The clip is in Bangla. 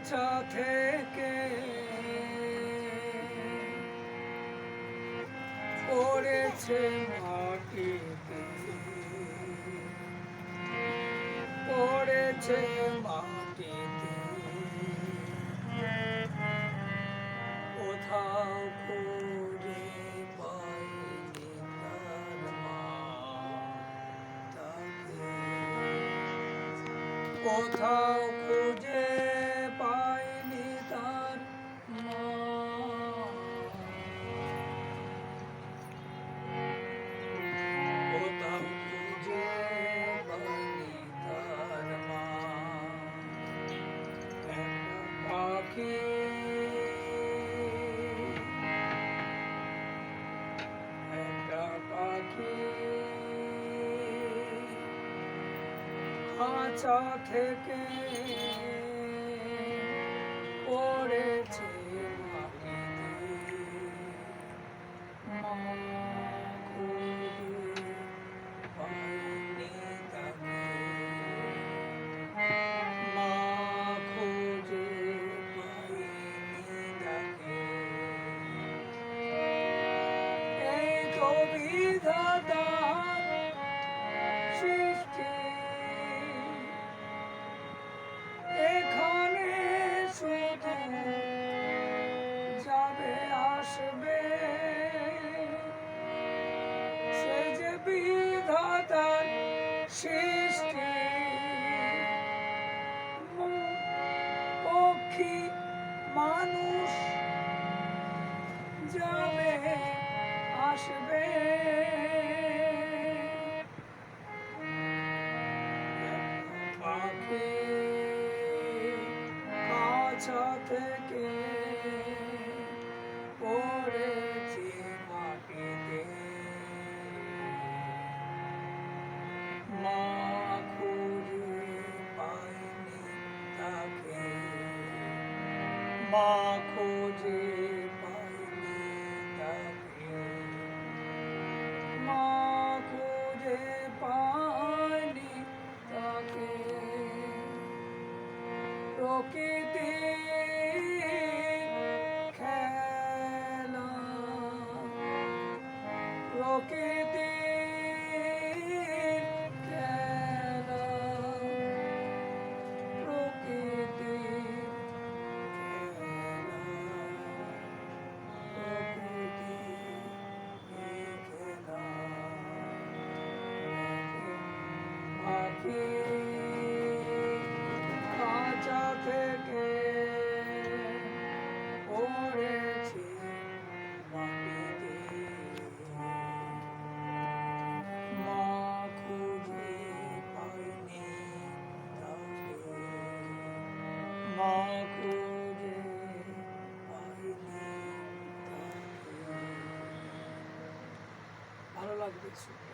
খাঁচা থেকে পড়েছে মাটিতে, পড়েছে মাটিতে, কোথাও খুঁজে পাইনি তার মা তাকে, কোথাও খুঁজে পাইনি তার মা। কোথাও খুঁজে পাইনি তার মা। একটা পাখি, একটা পাখি খাঁচা থেকে পড়েছে মাটিতে, মা খুঁজে পায়নি তাকে, মা খুঁজে পায়নি তাকে। এই তো বিধাতার সৃষ্টি, এখানে শুধু যাবে আসবে, সে যে বিধাতার সৃষ্টি। পক্ষী মানুষ যাবে আসবে, পাখি খাঁচা থেকে পড়েছে মাটিতে, মা খুঁজে পায়নি তাকে, মা খুঁজে পায়নি তাকে, মা খুঁজে পায়নি তাকে। প্রকৃতি খেলা, প্রকৃতি খেলা, প্রকৃতি খেলা, প্রকৃতি খেলা। পাখি খাঁচা থেকে পড়েছে মাটিতে, মা খুঁজে পায়নি তাকে, মা খুঁজে পায়নি তাকে। ভালো লাগবে শুনে।